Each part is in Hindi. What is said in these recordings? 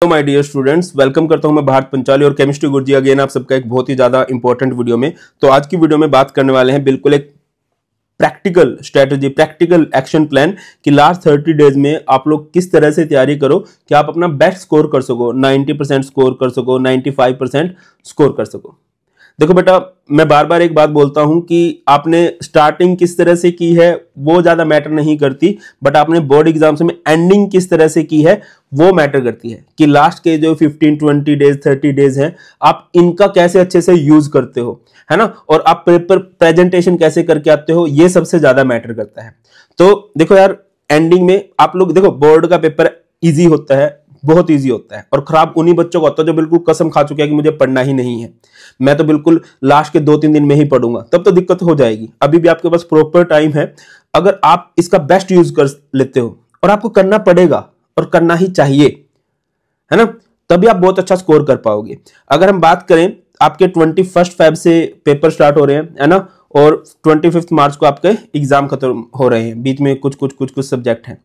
Hello my dear students, welcome करता हूं मैं भारत पंचाली और केमिस्ट्री गुरुजी अगेन आप सबका एक बहुत ही ज्यादा इंपॉर्टेंट वीडियो में। तो आज की वीडियो में बात करने वाले हैं बिल्कुल एक practical strategy, practical action plan कि लास्ट 30 डेज में आप लोग किस तरह से तैयारी करो कि आप अपना बेस्ट स्कोर कर सको, 90% स्कोर कर सको, 95% स्कोर कर सको। देखो बेटा, मैं बार बार एक बात बोलता हूं कि आपने स्टार्टिंग किस तरह से की है वो ज्यादा मैटर नहीं करती, बट आपने बोर्ड एग्जाम्स में एंडिंग किस तरह से की है वो मैटर करती है कि लास्ट के जो 15, 20 डेज, 30 डेज हैं आप इनका कैसे अच्छे से यूज करते हो, है ना, और आप पेपर प्रेजेंटेशन कैसे करके आते हो, ये सबसे ज्यादा मैटर करता है। तो देखो यार, एंडिंग में आप लोग देखो, बोर्ड का पेपर इजी होता है, बहुत इजी होता है, और खराब उन्हीं बच्चों का होता है जो बिल्कुल कसम खा चुके हैं कि मुझे पढ़ना ही नहीं है, मैं तो बिल्कुल लास्ट के 2-3 दिन में ही पढ़ूंगा। तब तो दिक्कत हो जाएगी। अभी भी आपके पास प्रॉपर टाइम है। अगर आप इसका बेस्ट यूज कर लेते हो, और आपको करना पड़ेगा और करना ही चाहिए, है ना, तभी आप बहुत अच्छा स्कोर कर पाओगे। अगर हम बात करें, आपके 21 फेब से पेपर स्टार्ट हो रहे हैं, है ना, और 25 मार्च को आपके एग्जाम खत्म हो रहे हैं। बीच में कुछ सब्जेक्ट हैं,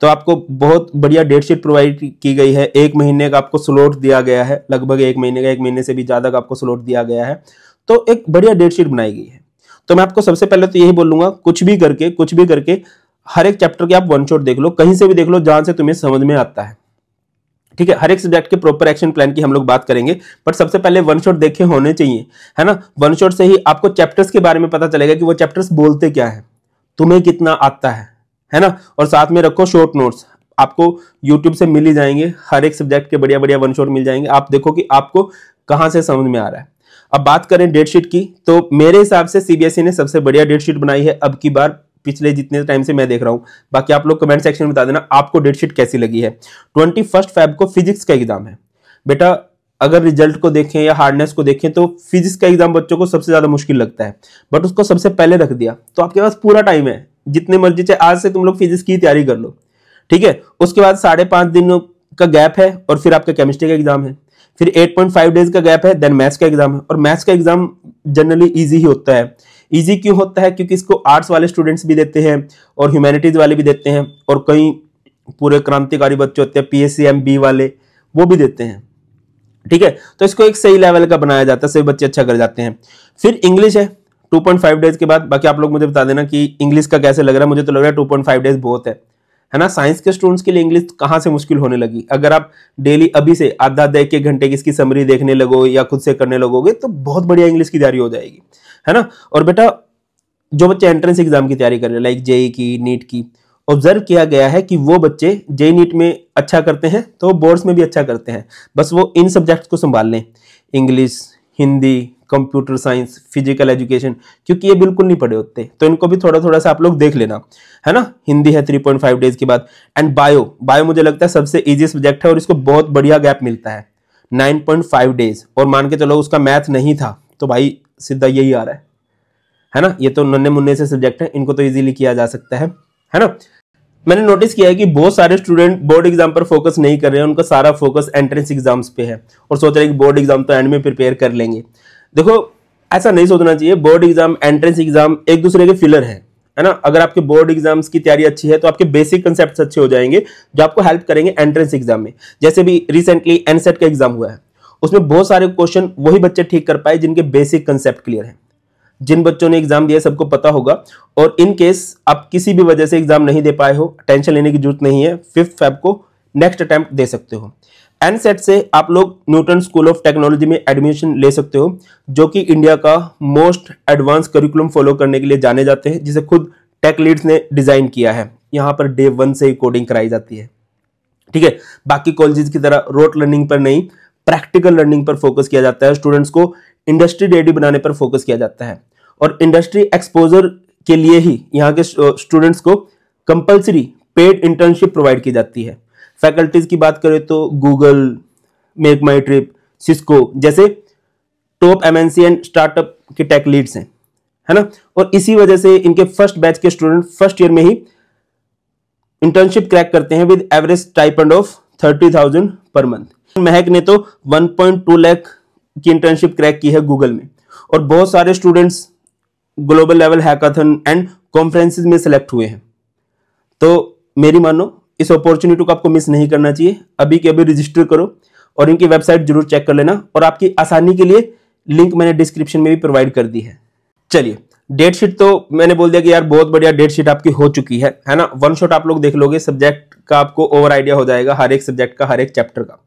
तो आपको बहुत बढ़िया डेट शीट प्रोवाइड की गई है। 1 महीने का आपको स्लॉट दिया गया है, लगभग 1 महीने का, 1 महीने से भी ज्यादा का आपको स्लॉट दिया गया है। तो एक बढ़िया डेट शीट बनाई गई है। तो मैं आपको सबसे पहले तो यही बोलूंगा, कुछ भी करके हर एक चैप्टर के आप वन शॉट देख लो, कहीं से भी देख लो जहां से तुम्हें समझ में आता है। ठीक है, हर एक सब्जेक्ट के प्रॉपर एक्शन प्लान की हम लोग बात करेंगे, बट सबसे पहले वन शॉट देखे होने चाहिए, है ना। वन शॉट से ही आपको चैप्टर्स के बारे में पता चलेगा कि वो चैप्टर्स बोलते क्या है, तुम्हें कितना आता है ना। और साथ में रखो शॉर्ट नोट्स, आपको YouTube से मिल ही जाएंगे, हर एक सब्जेक्ट के बढ़िया बढ़िया वन शॉट मिल जाएंगे। आप देखो कि आपको कहां से समझ में आ रहा है। अब बात करें डेट शीट की, तो मेरे हिसाब से CBSE ने सबसे बढ़िया डेट शीट बनाई है अब की बार, पिछले जितने टाइम से मैं देख रहा हूं। बाकी आप लोग कमेंट सेक्शन में बता देना आपको डेट शीट कैसी लगी है। 21 फेब को फिजिक्स का एग्जाम है बेटा। अगर रिजल्ट को देखें या हार्डनेस को देखें तो फिजिक्स का एग्जाम बच्चों को सबसे ज्यादा मुश्किल लगता है, बट उसको सबसे पहले रख दिया। तो आपके पास पूरा टाइम है, जितने मर्जी चाहे आज से तुम लोग फिजिक्स की तैयारी कर लो। ठीक है, उसके बाद 5.5 दिन का गैप है, और फिर आपका केमिस्ट्री का एग्जाम है। फिर 8.5 डेज का गैप है, देन मैथ्स का एग्जाम है। और मैथ्स का एग्जाम जनरली इजी ही होता है। इजी क्यों होता है? क्योंकि इसको आर्ट्स वाले स्टूडेंट्स भी देते हैं और ह्यूमैनिटीज वाले भी देते हैं, और कई पूरे क्रांतिकारी बच्चे होते हैं PSCMB वाले, वो भी देते हैं। ठीक है, तो इसको एक सही लेवल का बनाया जाता है, सभी बच्चे अच्छा कर जाते हैं। फिर इंग्लिश है 2.5 डेज के बाद। बाकी आप लोग मुझे बता देना कि इंग्लिश का कैसे लग रहा है। मुझे तो लग रहा है 2.5 डेज बहुत है ना। साइंस के स्टूडेंट्स के लिए इंग्लिश कहां से मुश्किल होने लगी। अगर आप डेली अभी से आधा 1 घंटे की इसकी समरी देखने लगो या खुद से करने लगोगे तो बहुत बढ़िया इंग्लिश की तैयारी हो जाएगी, है ना। और बेटा, जो बच्चे एंट्रेंस एग्जाम की तैयारी कर रहे हैं, लाइक JEE की, नीट की, ऑब्जर्व किया गया है कि वो बच्चे JEE नीट में अच्छा करते हैं तो वो बोर्ड्स में भी अच्छा करते हैं। बस वो इन सब्जेक्ट्स को संभाल लें, English, Hindi, computer science, physical education, क्योंकि ये बिल्कुल नहीं पढ़े होते, तो इनको भी थोड़ा थोड़ा सा आप लोग देख लेना, है ना। हिंदी है 3.5 डेज के बाद। एंड बायो मुझे लगता है सबसे इजी सब्जेक्ट है, और इसको बहुत बढ़िया गैप मिलता है, 9.5 डेज। और मान के चलो उसका मैथ नहीं था तो भाई सीधा यही आ रहा है ना। ये तो नन्हे मुन्ने से सब्जेक्ट है, इनको तो इजीली किया जा सकता है ना। मैंने नोटिस किया है कि बहुत सारे स्टूडेंट बोर्ड एग्जाम पर फोकस नहीं कर रहे हैं, उनका सारा फोकस एंट्रेंस एग्जाम्स पे है, और सोच रहे हैं कि बोर्ड एग्जाम तो एंड में प्रिपेयर कर लेंगे। देखो, ऐसा नहीं सोचना चाहिए। बोर्ड एग्जाम, एंट्रेंस एग्जाम एक दूसरे के फिलर है ना। अगर आपके बोर्ड एग्जाम्स की तैयारी अच्छी है तो आपके बेसिक कंसेप्ट अच्छे हो जाएंगे, जो आपको हेल्प करेंगे एंट्रेंस एग्जाम में। जैसे भी रिसेंटली एनसेट का एग्जाम हुआ है, उसमें बहुत सारे क्वेश्चन वही बच्चे ठीक कर पाए जिनके बेसिक कंसेप्ट क्लियर है। जिन बच्चों ने एग्जाम दिया सबको पता होगा। और इन केस आप किसी भी वजह से एग्जाम नहीं दे पाए हो, टेंशन लेने की जरूरत नहीं है। 5 फेब को नेक्स्ट अटेम्प्ट दे सकते हो। एनसेट से आप लोग न्यूटन स्कूल ऑफ टेक्नोलॉजी में एडमिशन ले सकते हो, जो कि इंडिया का मोस्ट एडवांस करिकुलम फॉलो करने के लिए जाने जाते हैं, जिसे खुद टेक लीड्स ने डिजाइन किया है। यहाँ पर डे 1 से ही कोडिंग कराई जाती है। ठीक है, बाकी कॉलेजेस की तरह रोट लर्निंग पर नहीं, प्रैक्टिकल लर्निंग पर फोकस किया जाता है। स्टूडेंट्स को इंडस्ट्री रेडी बनाने पर फोकस किया जाता है, और इंडस्ट्री एक्सपोजर के लिए ही यहाँ के स्टूडेंट्स को कंपलसरी पेड इंटर्नशिप प्रोवाइड की जाती है। फैकल्टीज की बात करें तो गूगल, मेक माई ट्रिप, सिस्को जैसे टॉप MNC एंड स्टार्टअप के टेक लीड्स हैं, है ना। और इसी वजह से इनके फर्स्ट बैच के स्टूडेंट फर्स्ट ईयर में ही इंटर्नशिप क्रैक करते हैं with average stipend of 30,000 per month. महक ने तो 1.2 लाख की इंटर्नशिप क्रैक की है गूगल में, और बहुत सारे students global level hackathon and conferences में सिलेक्ट हुए हैं। तो मेरी मानो इस अपॉर्चुनिटी को आपको मिस नहीं करना चाहिए। अभी के अभी रजिस्टर करो और इनकी वेबसाइट जरूर चेक कर लेना, और आपकी आसानी के लिए लिंक मैंने डिस्क्रिप्शन में भी प्रोवाइड कर दी है। चलिए, डेट शीट तो मैंने बोल दिया कि यार बहुत बढ़िया डेट शीट आपकी हो चुकी है ना। वन शॉट आप लोग देख लोगे, सब्जेक्ट का आपको ओवर आइडिया हो जाएगा, हर एक सब्जेक्ट का, हर एक चैप्टर का।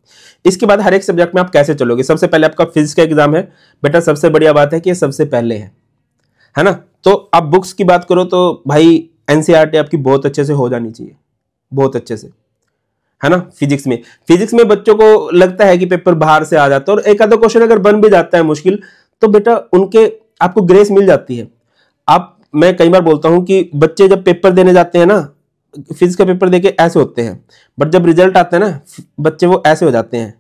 इसके बाद हर एक सब्जेक्ट में आप कैसे चलोगे। सबसे पहले आपका फिजिक्स का एग्जाम है बेटा, सबसे बढ़िया बात है कि ये सबसे पहले है ना। तो आप बुक्स की बात करो तो भाई एनसीईआरटी आपकी बहुत अच्छे से हो जानी चाहिए, बहुत अच्छे से, है ना। फिजिक्स में बच्चों को लगता है कि पेपर बाहर से आ जाता है, और एक आधा क्वेश्चन अगर बन भी जाता है मुश्किल, तो बेटा उनके आपको ग्रेस मिल जाती है। मैं कई बार बोलता हूं कि बच्चे जब पेपर देने जाते हैं ना, फिजिक्स का पेपर देके ऐसे होते हैं, बट जब रिजल्ट आता है ना बच्चे वो ऐसे हो जाते हैं।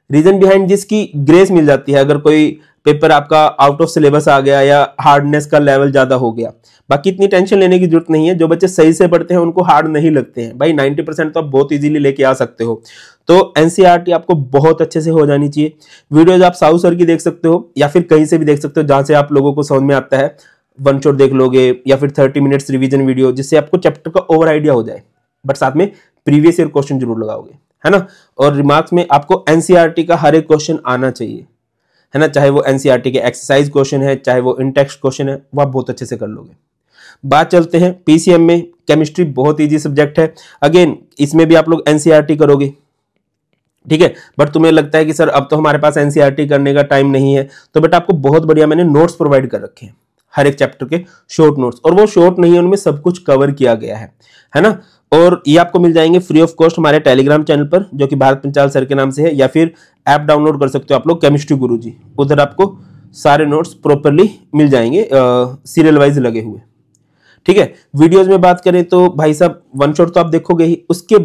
रीजन बिहाइंड जिसकी ग्रेस मिल जाती है, अगर कोई पेपर आपका आउट ऑफ सिलेबस आ गया या हार्डनेस का लेवल ज्यादा हो गया। बाकी इतनी टेंशन लेने की जरूरत नहीं है, जो बच्चे सही से पढ़ते हैं उनको हार्ड नहीं लगते हैं भाई। 90% तो आप बहुत इजीली लेके आ सकते हो। तो एनसीईआरटी आपको बहुत अच्छे से हो जानी चाहिए। वीडियोज आप साहू सर की देख सकते हो, या फिर कहीं से भी देख सकते हो जहां से आप लोगों को समझ में आता है। वन शॉट देख लोगे, या फिर 30 मिनट्स रिवीजन वीडियो, जिससे आपको चैप्टर का ओवर आइडिया हो जाए, बट साथ में प्रीवियस ईयर क्वेश्चन जरूर लगाओगे, है ना। और रिमार्क्स में आपको एनसीईआरटी का हर एक क्वेश्चन आना चाहिए, है ना। चाहे वो एनसीईआरटी के एक्सरसाइज क्वेश्चन है, चाहे वो इन टेक्स्ट क्वेश्चन है, वो आप बहुत अच्छे से कर लोगे। बात चलते हैं पीसीएम में। केमिस्ट्री बहुत इजी सब्जेक्ट है, अगेन इसमें भी आप लोग एनसीईआरटी करोगे, ठीक है। बट तुम्हें लगता है कि सर अब तो हमारे पास एनसीईआरटी करने का टाइम नहीं है, तो बेटा आपको बहुत बढ़िया मैंने नोट्स प्रोवाइड कर रखे हैं, हर एक चैप्टर के शॉर्ट नोट्स, और वो शॉर्ट नहीं है, उनमें सब कुछ कवर किया गया है ना। और ये आपको मिल जाएंगे फ्री ऑफ कॉस्ट हमारे टेलीग्राम चैनल पर, जो कि भारत पंचाल सर के नाम से है, या फिर ऐप डाउनलोड कर सकते हो आप लोग, केमिस्ट्री गुरुजी। उधर आपको सारे नोट्स प्रॉपरली मिल जाएंगे, सीरियल वाइज लगे हुए, ठीक है। वीडियोस में बात करें तो भाई साहब वन शॉट तो आप देखोगे ही। उसके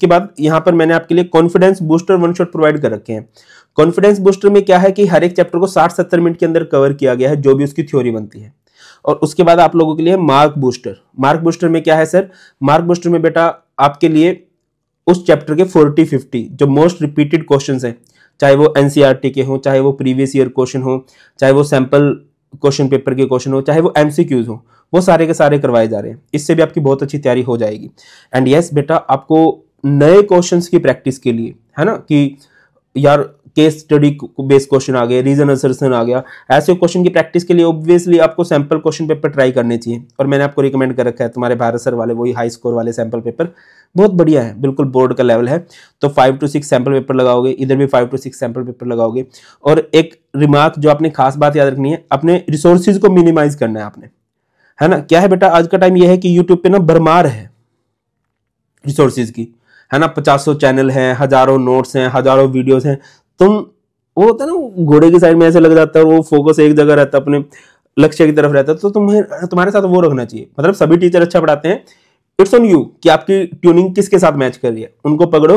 बाद यहाँ पर मैंने आपके लिए confidence booster one shot provide कर रखे हैं। कॉन्फिडेंस बूस्टर में क्या है कि हर एक चैप्टर को 60-70 मिनट के अंदर कवर किया गया है, जो भी उसकी थ्योरी बनती है। और उसके बाद आप लोगों के लिए मार्क बूस्टर में क्या है सर, मार्क बूस्टर में बेटा आपके लिए उस चैप्टर के 40-50 जो मोस्ट रिपीटेड क्वेश्चंस हैं, चाहे वो एनसीईआरटी के हो, चाहे वो प्रीवियस ईयर क्वेश्चन हो, चाहे वो सैंपल क्वेश्चन पेपर के क्वेश्चन हो, चाहे वो एमसीक्यूज हो, वो सारे के सारे करवाए जा रहे हैं। इससे भी आपकी बहुत अच्छी तैयारी हो जाएगी। एंड यस बेटा, आपको नए क्वेश्चंस की प्रैक्टिस के लिए, है ना, कि यार केस स्टडी बेस्ड क्वेश्चन आ गए, रीजन असर्शन आ गया, ऐसे क्वेश्चन की प्रैक्टिस के लिए ऑब्वियसली आपको सैंपल क्वेश्चन पेपर ट्राई करने चाहिए। और मैंने आपको रिकमेंड कर रखा है तुम्हारे भारत सर वाले, वही हाई स्कोर वाले सैंपल पेपर, बहुत बढ़िया है, बिल्कुल बोर्ड का लेवल है। तो 5 to 6 सैंपल पेपर लगाओगे, इधर भी 5 to 6 सैंपल पेपर लगाओगे। और एक रिमार्क जो आपने खास बात याद रखनी है, अपने रिसोर्सेज को मिनिमाइज करना है आपने, है ना। क्या है बेटा, आज का टाइम यह है कि यूट्यूब पे ना भरमार है रिसोर्सेज की, है ना। 50 चैनल हैं, हजारों नोट्स हैं, हजारों वीडियोस हैं। तुम वो होता है ना घोड़े की साइड में ऐसे लग जाता है, वो फोकस एक जगह रहता है, अपने लक्ष्य की तरफ रहता है। तो तुम्हारे साथ वो रखना चाहिए। मतलब सभी टीचर अच्छा पढ़ाते हैं, इट्स ऑन यू कि आपकी ट्यूनिंग किसके साथ मैच कर रही है। उनको पकड़ो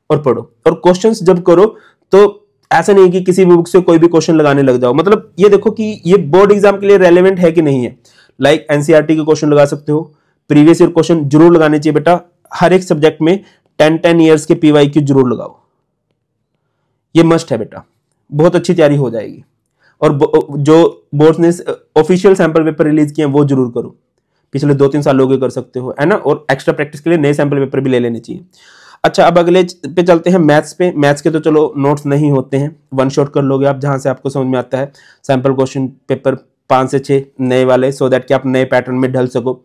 और पढ़ो, और क्वेश्चंस जब करो तो ऐसा नहीं कि किसी भी बुक से कोई भी क्वेश्चन लगाने लग जाओ। मतलब ये देखो कि ये बोर्ड एग्जाम के लिए रेलेवेंट है कि नहीं है। लाइक एनसीईआरटी के क्वेश्चन लगा सकते हो, प्रीवियस ईयर क्वेश्चन जरूर लगाने चाहिए बेटा। हर एक सब्जेक्ट में 10 ईयर्स के पीवाईक्यू जरूर लगाओ, ये मस्ट है बेटा, बहुत अच्छी तैयारी हो जाएगी। और जो बोर्ड ने ऑफिशियल सैंपल पेपर रिलीज किए हैं वो जरूर करो, पिछले 2-3 सालों के कर सकते हो, है ना। और एक्स्ट्रा प्रैक्टिस के लिए नए सैंपल पेपर भी ले लेने चाहिए। अच्छा, अब अगले पे चलते हैं मैथ्स पे। मैथ्स के तो चलो नोट्स नहीं होते हैं, वन शॉट कर लोगे आप जहां से आपको समझ में आता है। सैंपल क्वेश्चन पेपर 5 से 6 नए वाले, सो दैट कि आप नए पैटर्न में ढल सको।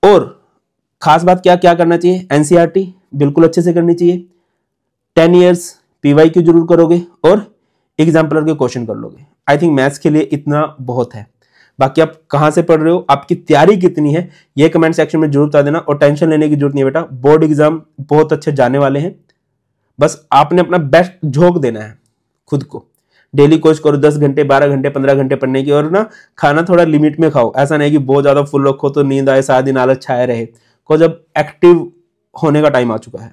और खास बात क्या क्या करना चाहिए, एनसीईआरटी बिल्कुल अच्छे से करनी चाहिए, 10 ईयर्स पीवाईक्यू जरूर करोगे, और एग्जाम्पलर के क्वेश्चन कर लोगे। आई थिंक मैथ्स के लिए इतना बहुत है। बाकी आप कहां से पढ़ रहे हो, आपकी तैयारी कितनी है, ये कमेंट सेक्शन में जरूर बता देना। और टेंशन लेने की जरूरत नहीं है बेटा, बोर्ड एग्जाम बहुत अच्छे जाने वाले हैं। बस आपने अपना बेस्ट झोंक देना है खुद को। डेली कोशिश करो 10 घंटे, 12 घंटे, 15 घंटे पढ़ने की। और ना खाना थोड़ा लिमिट में खाओ, ऐसा नहीं कि बहुत ज्यादा फुल रखो तो नींद आए, सारा दिन आलस छाया रहे। को जब एक्टिव होने का टाइम आ चुका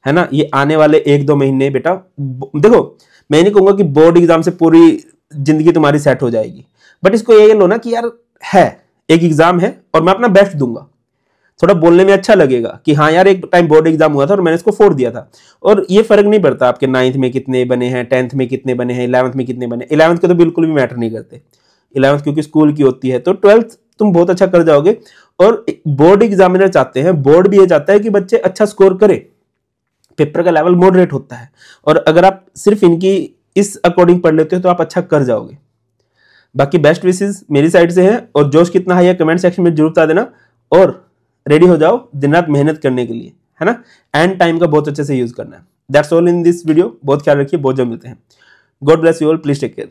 है ना। ये आने वाले 1-2 महीने बेटा, देखो मैं नहीं कहूंगा कि बोर्ड एग्जाम से पूरी जिंदगी तुम्हारी सेट हो जाएगी, बट इसको ये लो ना कि यार है एक एग्जाम है और मैं अपना बेस्ट दूंगा। थोड़ा बोलने में अच्छा लगेगा कि हाँ यार एक टाइम बोर्ड एग्जाम हुआ था और मैंने इसको फोड़ दिया था। और ये फर्क नहीं पड़ता आपके 9th में कितने बने हैं, 10th में कितने बने हैं, 11th में कितने बने। 11th के तो बिल्कुल भी मैटर नहीं करते, 11th क्योंकि स्कूल की होती है। तो 12th तुम बहुत अच्छा कर जाओगे। और बोर्ड एग्जामिनर चाहते हैं, बोर्ड भी ये चाहता है कि बच्चे अच्छा स्कोर करें, पेपर का लेवल मॉडरेट होता है, और अगर आप सिर्फ इनकी इस अकॉर्डिंग पढ़ लेते हो तो आप अच्छा कर जाओगे। बाकी बेस्ट विशेस मेरी साइड से है, और जोश कितना है कमेंट सेक्शन में जरूर बता देना, और रेडी हो जाओ दिन रात मेहनत करने के लिए, है ना। एंड टाइम का बहुत अच्छे से यूज करना है। That's all in this video. बहुत ख्याल रखिए, बहुत जल्द मिलते हैं। God bless you all, please take care.